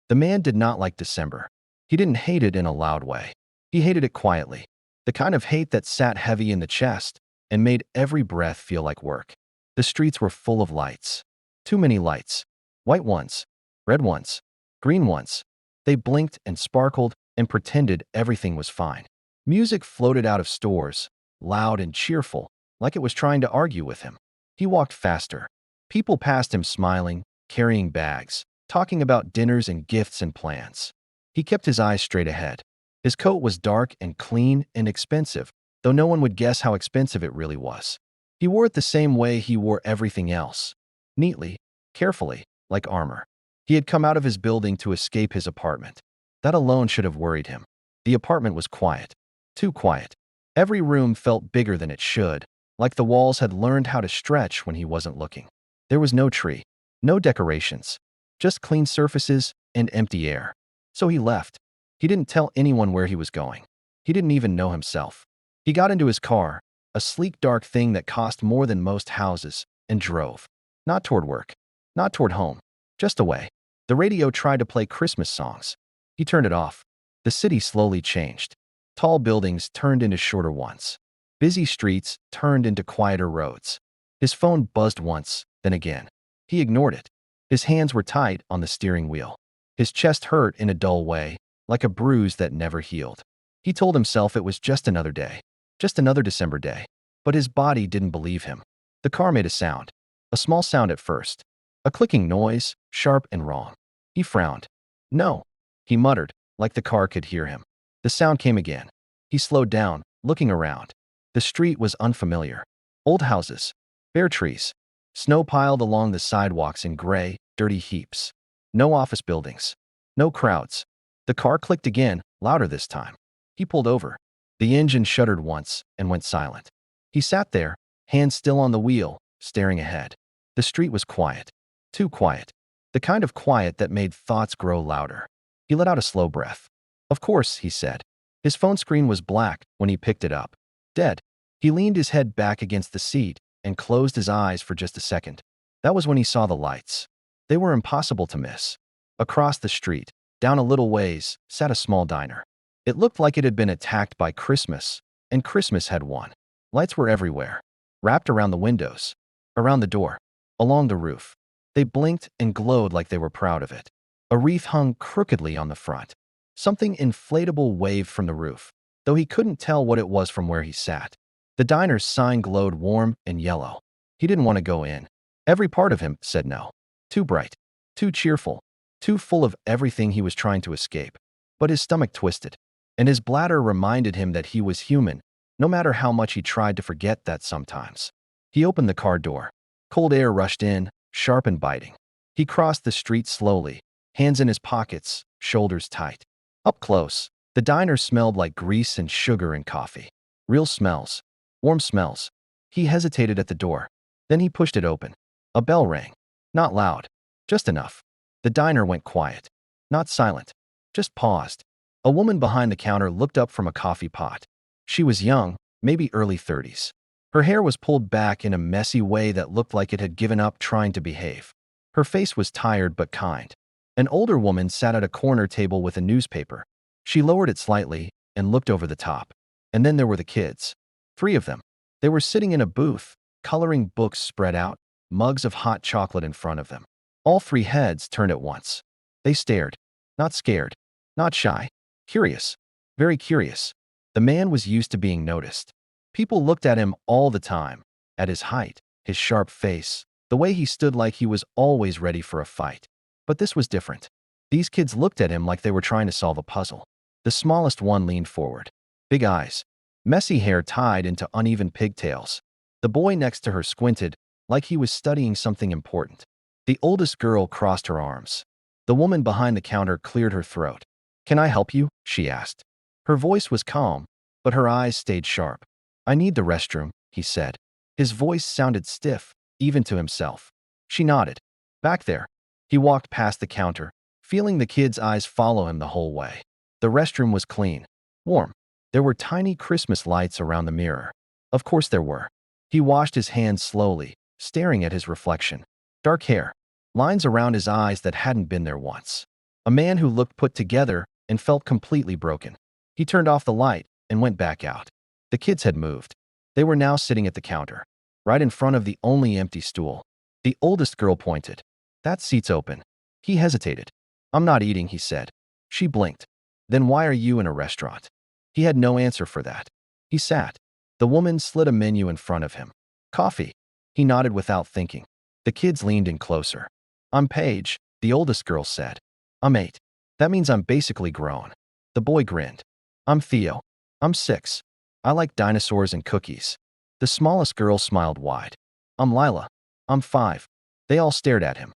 The man did not like December. He didn't hate it in a loud way. He hated it quietly, the kind of hate that sat heavy in the chest and made every breath feel like work. The streets were full of lights. Too many lights. White ones, red ones, green ones. They blinked and sparkled and pretended everything was fine. Music floated out of stores, loud and cheerful, like it was trying to argue with him. He walked faster. People passed him smiling, carrying bags, talking about dinners and gifts and plans. He kept his eyes straight ahead. His coat was dark and clean and expensive, though no one would guess how expensive it really was. He wore it the same way he wore everything else, neatly, carefully, like armor. He had come out of his building to escape his apartment. That alone should have worried him. The apartment was quiet. Too quiet. Every room felt bigger than it should, like the walls had learned how to stretch when he wasn't looking. There was no tree, no decorations, just clean surfaces and empty air. So he left. He didn't tell anyone where he was going. He didn't even know himself. He got into his car, a sleek dark thing that cost more than most houses, and drove. Not toward work, not toward home, just away. The radio tried to play Christmas songs. He turned it off. The city slowly changed. Tall buildings turned into shorter ones. Busy streets turned into quieter roads. His phone buzzed once, then again. He ignored it. His hands were tight on the steering wheel. His chest hurt in a dull way, like a bruise that never healed. He told himself it was just another day, just another December day. But his body didn't believe him. The car made a sound, a small sound at first, a clicking noise, sharp and wrong. He frowned. No, he muttered, like the car could hear him. The sound came again. He slowed down, looking around. The street was unfamiliar. Old houses, bare trees, snow piled along the sidewalks in gray, dirty heaps. No office buildings, no crowds. The car clicked again, louder this time. He pulled over. The engine shuddered once and went silent. He sat there, hands still on the wheel, staring ahead. The street was quiet. Too quiet. The kind of quiet that made thoughts grow louder. He let out a slow breath. Of course, he said. His phone screen was black when he picked it up. Dead. He leaned his head back against the seat and closed his eyes for just a second. That was when he saw the lights. They were impossible to miss. Across the street, down a little ways, sat a small diner. It looked like it had been attacked by Christmas, and Christmas had won. Lights were everywhere, wrapped around the windows, around the door, along the roof. They blinked and glowed like they were proud of it. A wreath hung crookedly on the front. Something inflatable waved from the roof, though he couldn't tell what it was from where he sat. The diner's sign glowed warm and yellow. He didn't want to go in. Every part of him said no. Too bright, too cheerful, too full of everything he was trying to escape. But his stomach twisted, and his bladder reminded him that he was human, no matter how much he tried to forget that sometimes. He opened the car door. Cold air rushed in, sharp and biting. He crossed the street slowly, hands in his pockets, shoulders tight. Up close, the diner smelled like grease and sugar and coffee. Real smells. Warm smells. He hesitated at the door. Then he pushed it open. A bell rang. Not loud. Just enough. The diner went quiet. Not silent. Just paused. A woman behind the counter looked up from a coffee pot. She was young, maybe early 30s. Her hair was pulled back in a messy way that looked like it had given up trying to behave. Her face was tired but kind. An older woman sat at a corner table with a newspaper. She lowered it slightly and looked over the top. And then there were the kids. 3 of them. They were sitting in a booth, coloring books spread out, mugs of hot chocolate in front of them. All 3 heads turned at once. They stared. Not scared. Not shy. Curious. Very curious. The man was used to being noticed. People looked at him all the time, at his height, his sharp face, the way he stood like he was always ready for a fight. But this was different. These kids looked at him like they were trying to solve a puzzle. The smallest one leaned forward. Big eyes. Messy hair tied into uneven pigtails. The boy next to her squinted, like he was studying something important. The oldest girl crossed her arms. The woman behind the counter cleared her throat. "Can I help you?" she asked. Her voice was calm, but her eyes stayed sharp. "I need the restroom," he said. His voice sounded stiff, even to himself. She nodded. "Back there." He walked past the counter, feeling the kid's eyes follow him the whole way. The restroom was clean, warm. There were tiny Christmas lights around the mirror. Of course there were. He washed his hands slowly, staring at his reflection. Dark hair. Lines around his eyes that hadn't been there once. A man who looked put together and felt completely broken. He turned off the light and went back out. The kids had moved. They were now sitting at the counter, right in front of the only empty stool. The oldest girl pointed. That seat's open. He hesitated. I'm not eating, he said. She blinked. Then why are you in a restaurant? He had no answer for that. He sat. The woman slid a menu in front of him. Coffee. He nodded without thinking. The kids leaned in closer. I'm Paige, the oldest girl said. I'm 8. That means I'm basically grown. The boy grinned. I'm Theo. I'm 6. I like dinosaurs and cookies. The smallest girl smiled wide. I'm Lila. I'm 5. They all stared at him.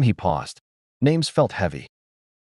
He paused. Names felt heavy.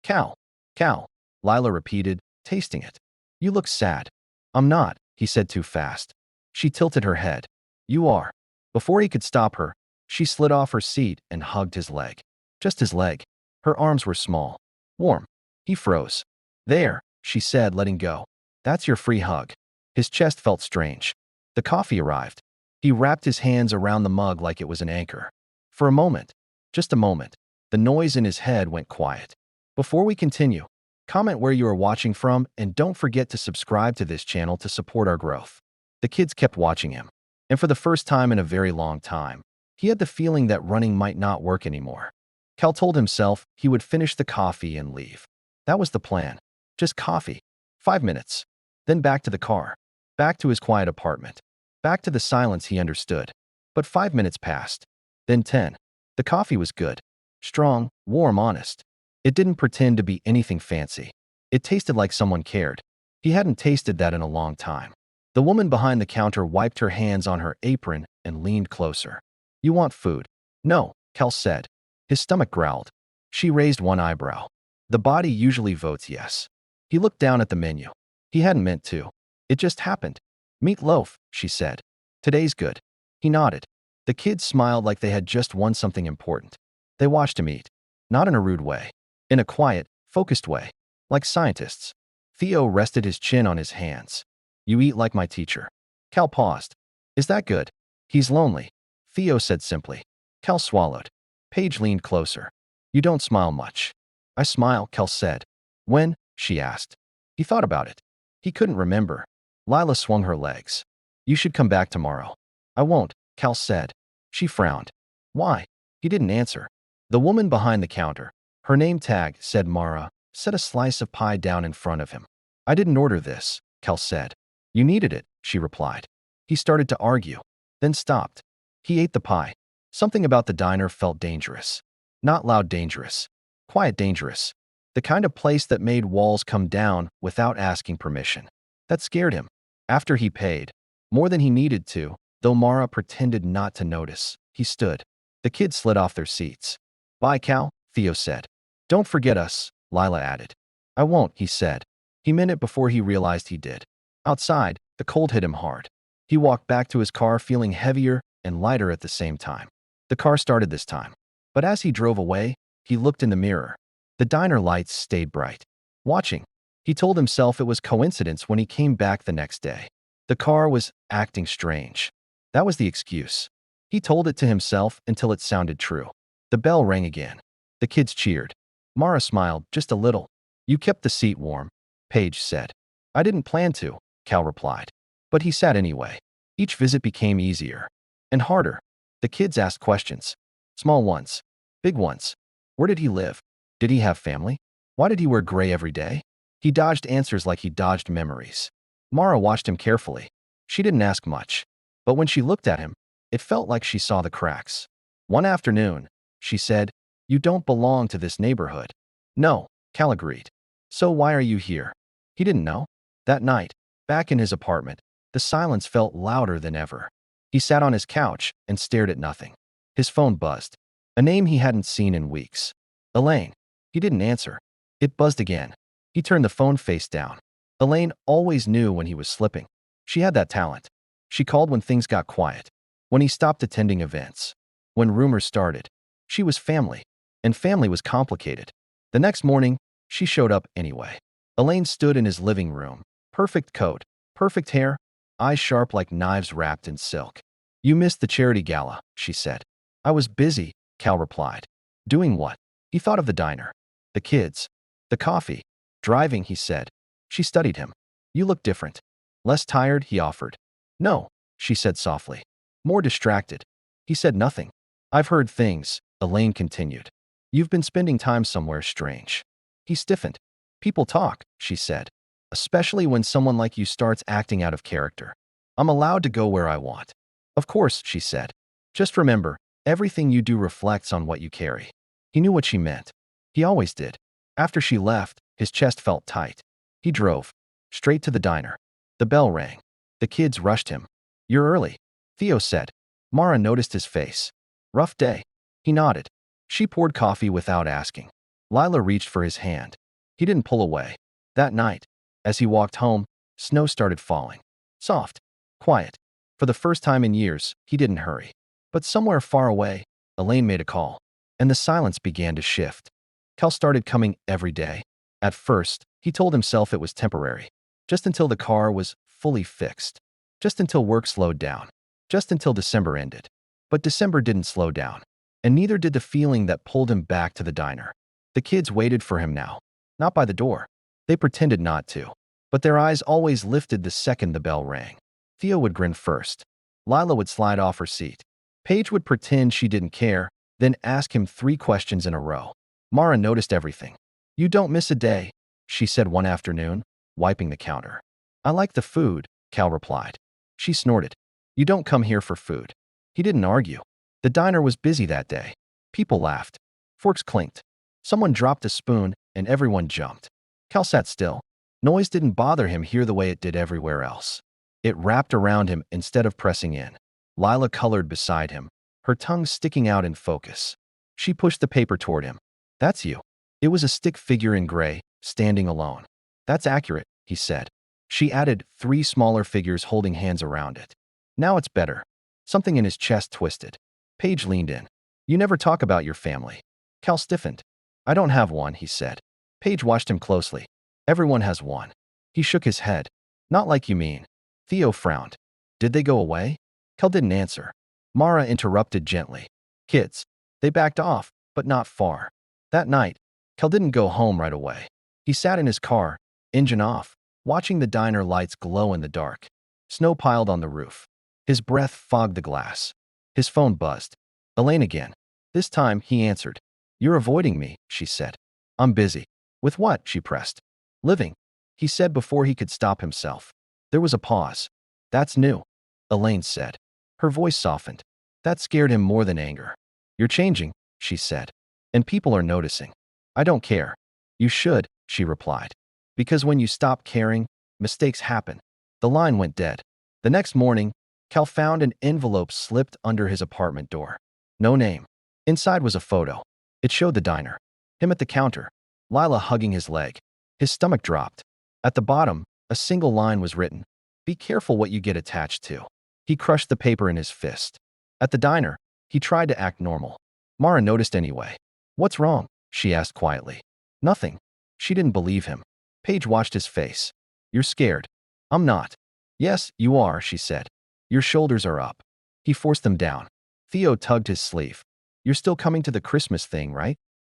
Cal. Cal. Lila repeated, tasting it. You look sad. I'm not, he said too fast. She tilted her head. You are. Before he could stop her, she slid off her seat and hugged his leg. Just his leg. Her arms were small. Warm. He froze. There, she said, letting go. That's your free hug. His chest felt strange. The coffee arrived. He wrapped his hands around the mug like it was an anchor. For a moment, just a moment, the noise in his head went quiet. Before we continue, comment where you are watching from and don't forget to subscribe to this channel to support our growth. The kids kept watching him, and for the first time in a very long time, he had the feeling that running might not work anymore. Cal told himself he would finish the coffee and leave. That was the plan. Just coffee. 5 minutes. Then back to the car. Back to his quiet apartment. Back to the silence he understood. But 5 minutes passed. Then 10. The coffee was good. Strong, warm, honest. It didn't pretend to be anything fancy. It tasted like someone cared. He hadn't tasted that in a long time. The woman behind the counter wiped her hands on her apron and leaned closer. You want food? No, Cal said. His stomach growled. She raised one eyebrow. The body usually votes yes. He looked down at the menu. He hadn't meant to. It just happened. Meatloaf, she said. Today's good. He nodded. The kids smiled like they had just won something important. They watched him eat. Not in a rude way. In a quiet, focused way. Like scientists. Theo rested his chin on his hands. You eat like my teacher. Cal paused. Is that good? He's lonely. Theo said simply. Cal swallowed. Paige leaned closer. You don't smile much. I smile, Cal said. When? She asked. He thought about it. He couldn't remember. Lila swung her legs. You should come back tomorrow. I won't, Cal said. She frowned. Why? He didn't answer. The woman behind the counter, her name tag said Mara, set a slice of pie down in front of him. I didn't order this, Cal said. You needed it, she replied. He started to argue, then stopped. He ate the pie. Something about the diner felt dangerous. Not loud dangerous. Quiet dangerous. The kind of place that made walls come down without asking permission. That scared him. After he paid, more than he needed to, though Mara pretended not to notice, he stood. The kids slid off their seats. Bye, Cal, Theo said. Don't forget us, Lila added. I won't, he said. He meant it before he realized he did. Outside, the cold hit him hard. He walked back to his car feeling heavier and lighter at the same time. The car started this time. But as he drove away, he looked in the mirror. The diner lights stayed bright. Watching, he told himself it was coincidence when he came back the next day. The car was acting strange. That was the excuse. He told it to himself until it sounded true. The bell rang again. The kids cheered. Mara smiled just a little. You kept the seat warm, Paige said. I didn't plan to, Cal replied. But he sat anyway. Each visit became easier. And harder. The kids asked questions. Small ones. Big ones. Where did he live? Did he have family? Why did he wear gray every day? He dodged answers like he dodged memories. Mara watched him carefully. She didn't ask much. But when she looked at him, it felt like she saw the cracks. One afternoon, she said, You don't belong to this neighborhood. No, Cal agreed. So why are you here? He didn't know. That night, back in his apartment, the silence felt louder than ever. He sat on his couch and stared at nothing. His phone buzzed. A name he hadn't seen in weeks. Elaine. He didn't answer. It buzzed again. He turned the phone face down. Elaine always knew when he was slipping. She had that talent. She called when things got quiet. When he stopped attending events. When rumors started. She was family. And family was complicated. The next morning, she showed up anyway. Elaine stood in his living room. Perfect coat. Perfect hair. Eyes sharp like knives wrapped in silk. You missed the charity gala, she said. I was busy, Cal replied. Doing what? He thought of the diner. The kids. The coffee. Driving, he said. She studied him. You look different. Less tired, he offered. No, she said softly. More distracted. He said nothing. I've heard things, Elaine continued. You've been spending time somewhere strange. He stiffened. People talk, she said. Especially when someone like you starts acting out of character. I'm allowed to go where I want. Of course, she said. Just remember, everything you do reflects on what you carry. He knew what she meant. He always did. After she left, his chest felt tight. He drove straight to the diner. The bell rang. The kids rushed him. You're early, Theo said. Mara noticed his face. Rough day. He nodded. She poured coffee without asking. Lila reached for his hand. He didn't pull away. That night, as he walked home, snow started falling. Soft. Quiet. For the first time in years, he didn't hurry. But somewhere far away, Elaine made a call, and the silence began to shift. Cal started coming every day. At first, he told himself it was temporary. Just until the car was fully fixed. Just until work slowed down. Just until December ended. But December didn't slow down. And neither did the feeling that pulled him back to the diner. The kids waited for him now. Not by the door. They pretended not to. But their eyes always lifted the second the bell rang. Theo would grin first. Lila would slide off her seat. Paige would pretend she didn't care, then ask him 3 questions in a row. Mara noticed everything. You don't miss a day, she said one afternoon, wiping the counter. I like the food, Cal replied. She snorted. You don't come here for food. He didn't argue. The diner was busy that day. People laughed. Forks clinked. Someone dropped a spoon, and everyone jumped. Cal sat still. Noise didn't bother him here the way it did everywhere else. It wrapped around him instead of pressing in. Lila colored beside him, her tongue sticking out in focus. She pushed the paper toward him. That's you. It was a stick figure in gray, standing alone. That's accurate, he said. She added 3 smaller figures holding hands around it. Now it's better. Something in his chest twisted. Paige leaned in. You never talk about your family. Cal stiffened. I don't have one, he said. Paige watched him closely. Everyone has one. He shook his head. Not like you mean. Theo frowned. Did they go away? Cal didn't answer. Mara interrupted gently. Kids. They backed off, but not far. That night, Cal didn't go home right away. He sat in his car, engine off, watching the diner lights glow in the dark. Snow piled on the roof. His breath fogged the glass. His phone buzzed. Elaine again. This time, he answered. You're avoiding me, she said. I'm busy. With what? She pressed. Living, he said before he could stop himself. There was a pause. That's new, Elaine said. Her voice softened. That scared him more than anger. You're changing, she said. And people are noticing. I don't care. You should, she replied. Because when you stop caring, mistakes happen. The line went dead. The next morning, Cal found an envelope slipped under his apartment door. No name. Inside was a photo. It showed the diner. Him at the counter. Lila hugging his leg. His stomach dropped. At the bottom, a single line was written. Be careful what you get attached to. He crushed the paper in his fist. At the diner, he tried to act normal. Mara noticed anyway. What's wrong? She asked quietly. Nothing. She didn't believe him. Paige watched his face. You're scared. I'm not. Yes, you are, she said. Your shoulders are up. He forced them down. Theo tugged his sleeve. You're still coming to the Christmas thing, right?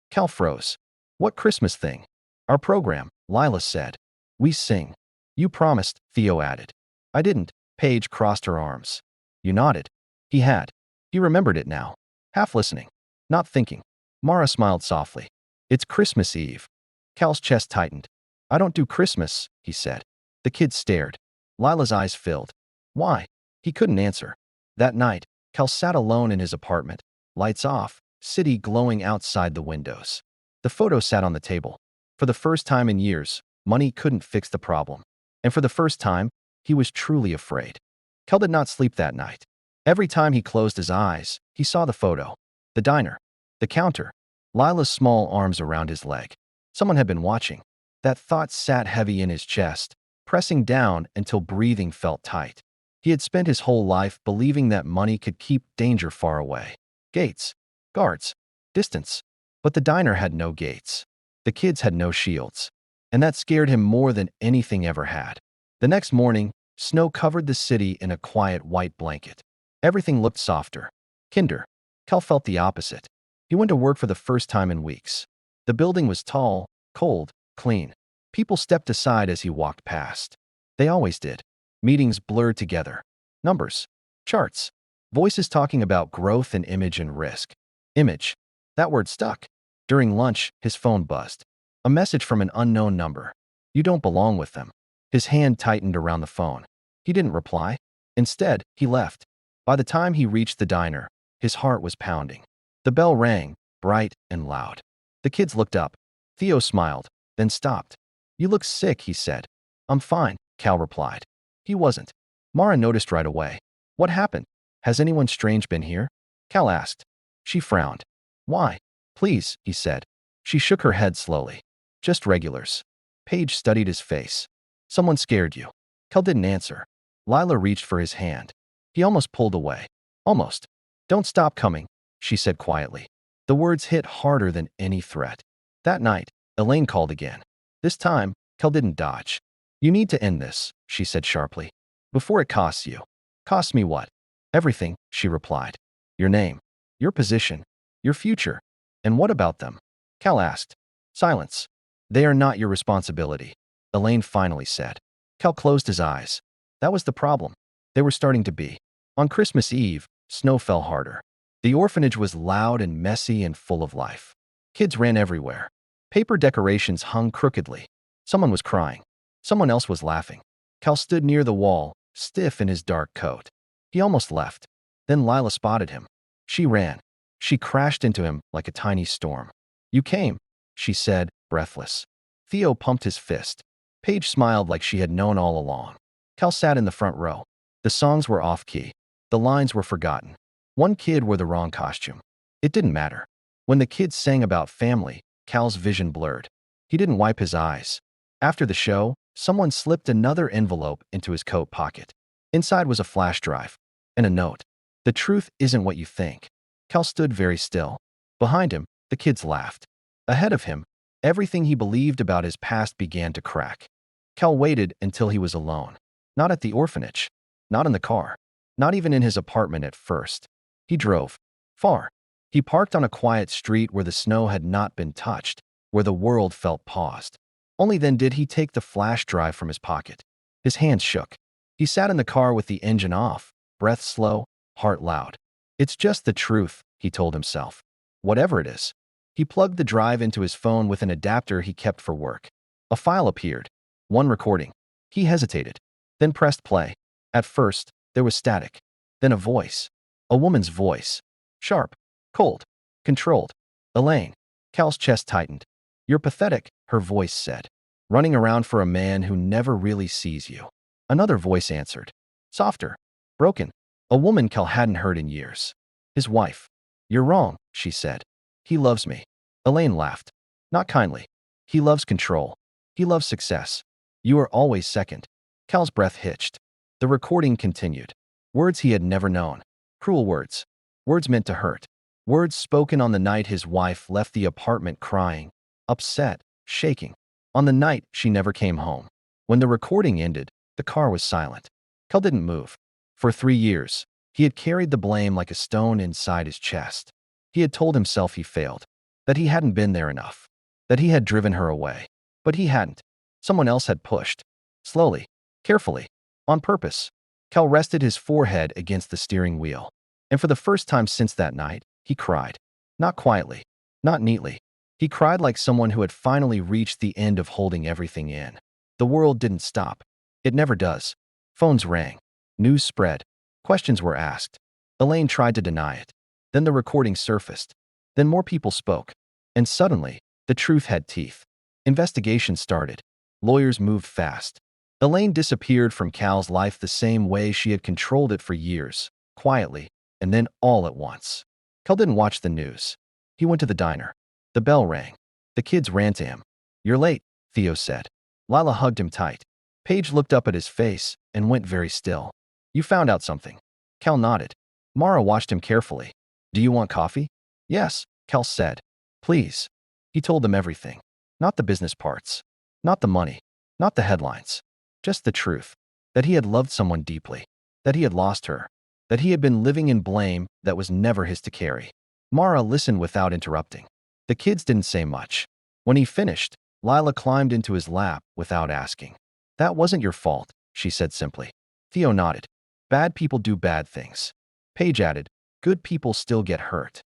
Cal froze. What Christmas thing? Our program, Lila said. We sing. You promised, Theo added. I didn't. Paige crossed her arms. You nodded. He had. He remembered it now. Half listening. Not thinking. Mara smiled softly. It's Christmas Eve. Cal's chest tightened. I don't do Christmas, he said. The kids stared. Lila's eyes filled. Why? He couldn't answer. That night, Cal sat alone in his apartment. Lights off, city glowing outside the windows. The photo sat on the table. For the first time in years, money couldn't fix the problem. And for the first time, he was truly afraid. Cal did not sleep that night. Every time he closed his eyes, he saw the photo. The diner. The counter. Lila's small arms around his leg. Someone had been watching. That thought sat heavy in his chest, pressing down until breathing felt tight. He had spent his whole life believing that money could keep danger far away. Gates. Guards. Distance. But the diner had no gates. The kids had no shields. And that scared him more than anything ever had. The next morning, snow covered the city in a quiet white blanket. Everything looked softer. Kinder. Cal felt the opposite. He went to work for the first time in weeks. The building was tall, cold, clean. People stepped aside as he walked past. They always did. Meetings blurred together. Numbers. Charts. Voices talking about growth and image and risk. Image. That word stuck. During lunch, his phone buzzed. A message from an unknown number. You don't belong with them. His hand tightened around the phone. He didn't reply. Instead, he left. By the time he reached the diner, his heart was pounding. The bell rang, bright and loud. The kids looked up. Theo smiled, then stopped. You look sick, he said. I'm fine, Cal replied. He wasn't. Mara noticed right away. What happened? Has anyone strange been here? Cal asked. She frowned. Why? Please, he said. She shook her head slowly. Just regulars. Paige studied his face. Someone scared you. Cal didn't answer. Lila reached for his hand. He almost pulled away. Almost. Don't stop coming, she said quietly. The words hit harder than any threat. That night, Elaine called again. This time, Cal didn't dodge. You need to end this, she said sharply. Before it costs you. Costs me what? Everything, she replied. Your name. Your position. Your future. And what about them? Cal asked. Silence. They are not your responsibility, Elaine finally said. Cal closed his eyes. That was the problem. They were starting to be. On Christmas Eve, snow fell harder. The orphanage was loud and messy and full of life. Kids ran everywhere. Paper decorations hung crookedly. Someone was crying. Someone else was laughing. Cal stood near the wall, stiff in his dark coat. He almost left. Then Lila spotted him. She ran. She crashed into him like a tiny storm. You came, she said, breathless. Theo pumped his fist. Paige smiled like she had known all along. Cal sat in the front row. The songs were off-key. The lines were forgotten. One kid wore the wrong costume. It didn't matter. When the kids sang about family, Cal's vision blurred. He didn't wipe his eyes. After the show, someone slipped another envelope into his coat pocket. Inside was a flash drive and a note. The truth isn't what you think. Cal stood very still. Behind him, the kids laughed. Ahead of him, everything he believed about his past began to crack. Cal waited until he was alone. Not at the orphanage. Not in the car. Not even in his apartment at first. He drove. Far. He parked on a quiet street where the snow had not been touched, where the world felt paused. Only then did he take the flash drive from his pocket. His hands shook. He sat in the car with the engine off, breath slow, heart loud. It's just the truth, he told himself. Whatever it is. He plugged the drive into his phone with an adapter he kept for work. A file appeared. One recording. He hesitated, then pressed play. At first, there was static. Then a voice. A woman's voice. Sharp. Cold. Controlled. Elaine. Cal's chest tightened. You're pathetic, her voice said. Running around for a man who never really sees you. Another voice answered. Softer. Broken. A woman Cal hadn't heard in years. His wife. You're wrong, she said. He loves me. Elaine laughed. Not kindly. He loves control. He loves success. You are always second. Cal's breath hitched. The recording continued. Words he had never known. Cruel words. Words meant to hurt. Words spoken on the night his wife left the apartment crying, upset, shaking. On the night she never came home. When the recording ended, the car was silent. Cal didn't move. For 3 years, he had carried the blame like a stone inside his chest. He had told himself he failed, that he hadn't been there enough, that he had driven her away. But he hadn't. Someone else had pushed. Slowly, carefully, on purpose. Cal rested his forehead against the steering wheel. And for the first time since that night, he cried. Not quietly, not neatly. He cried like someone who had finally reached the end of holding everything in. The world didn't stop. It never does. Phones rang. News spread. Questions were asked. Elaine tried to deny it. Then the recording surfaced. Then more people spoke. And suddenly, the truth had teeth. Investigations started. Lawyers moved fast. Elaine disappeared from Cal's life the same way she had controlled it for years, quietly, and then all at once. Cal didn't watch the news. He went to the diner. The bell rang. The kids ran to him. You're late, Theo said. Lila hugged him tight. Paige looked up at his face and went very still. You found out something. Cal nodded. Mara watched him carefully. Do you want coffee? Yes, Cal said. Please. He told them everything. Not the business parts. Not the money. Not the headlines. Just the truth. That he had loved someone deeply. That he had lost her. That he had been living in blame that was never his to carry. Mara listened without interrupting. The kids didn't say much. When he finished, Lila climbed into his lap without asking. That wasn't your fault, she said simply. Theo nodded. Bad people do bad things. Paige added, good people still get hurt.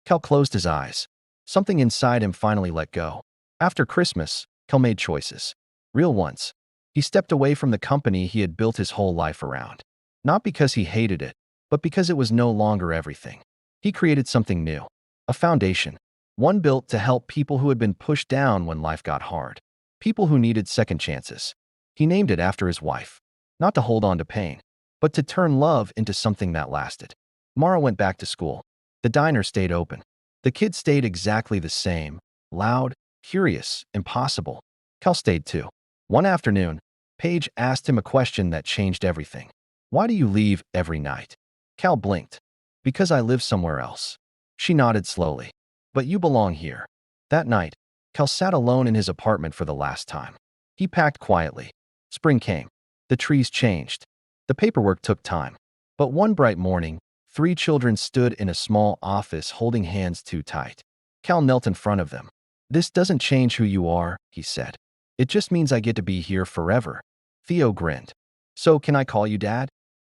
Cal closed his eyes. Something inside him finally let go. After Christmas, Cal made choices. Real ones. He stepped away from the company he had built his whole life around. Not because he hated it, but because it was no longer everything. He created something new. A foundation. One built to help people who had been pushed down when life got hard. People who needed second chances. He named it after his wife. Not to hold on to pain, but to turn love into something that lasted. Mara went back to school. The diner stayed open. The kids stayed exactly the same. Loud, curious, impossible. Cal stayed too. One afternoon, Paige asked him a question that changed everything. Why do you leave every night? Cal blinked. Because I live somewhere else. She nodded slowly. But you belong here. That night, Cal sat alone in his apartment for the last time. He packed quietly. Spring came. The trees changed. The paperwork took time. But one bright morning, 3 children stood in a small office holding hands too tight. Cal knelt in front of them. This doesn't change who you are, he said. It just means I get to be here forever. Theo grinned. So can I call you Dad?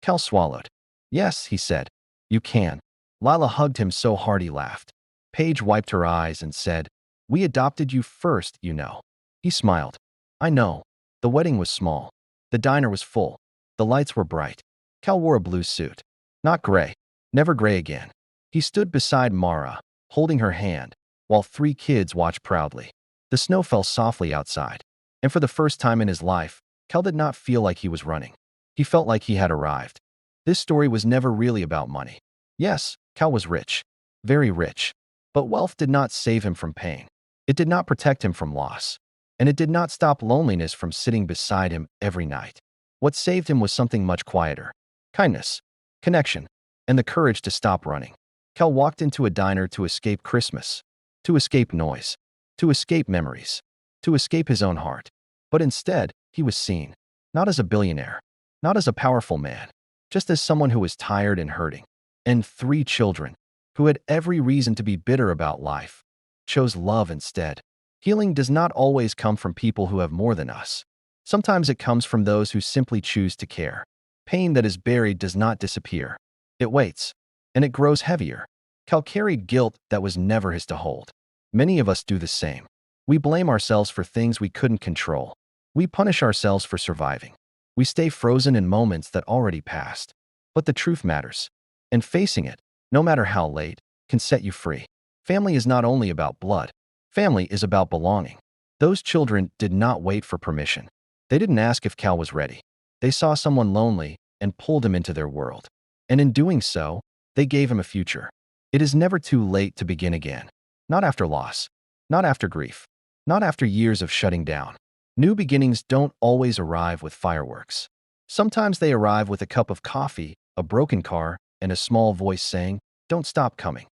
Cal swallowed. Yes, he said. You can. Lila hugged him so hard he laughed. Paige wiped her eyes and said, we adopted you first, you know. He smiled. I know. The wedding was small. The diner was full. The lights were bright. Cal wore a blue suit. Not gray. Never gray again. He stood beside Mara, holding her hand, while 3 kids watched proudly. The snow fell softly outside. And for the first time in his life, Cal did not feel like he was running. He felt like he had arrived. This story was never really about money. Yes, Cal was rich. Very rich. But wealth did not save him from pain. It did not protect him from loss. And it did not stop loneliness from sitting beside him every night. What saved him was something much quieter. Kindness, connection, and the courage to stop running. Cal walked into a diner to escape Christmas, to escape noise, to escape memories, to escape his own heart. But instead, he was seen, not as a billionaire, not as a powerful man, just as someone who was tired and hurting. And 3 children, who had every reason to be bitter about life, chose love instead. Healing does not always come from people who have more than us. Sometimes it comes from those who simply choose to care. Pain that is buried does not disappear. It waits, and it grows heavier. Cal carried guilt that was never his to hold. Many of us do the same. We blame ourselves for things we couldn't control. We punish ourselves for surviving. We stay frozen in moments that already passed. But the truth matters. And facing it, no matter how late, can set you free. Family is not only about blood. Family is about belonging. Those children did not wait for permission. They didn't ask if Cal was ready. They saw someone lonely and pulled him into their world. And in doing so, they gave him a future. It is never too late to begin again. Not after loss. Not after grief. Not after years of shutting down. New beginnings don't always arrive with fireworks. Sometimes they arrive with a cup of coffee, a broken car, and a small voice saying, don't stop coming.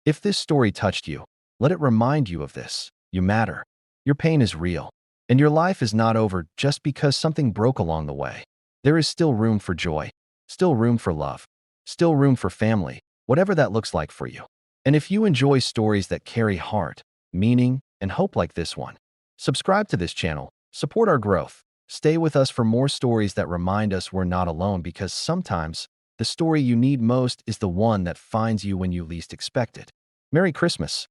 If this story touched you, let it remind you of this. You matter. Your pain is real. And your life is not over just because something broke along the way. There is still room for joy. Still room for love. Still room for family, whatever that looks like for you. And if you enjoy stories that carry heart, meaning, and hope like this one, subscribe to this channel, support our growth. Stay with us for more stories that remind us we're not alone, because sometimes the story you need most is the one that finds you when you least expect it. Merry Christmas.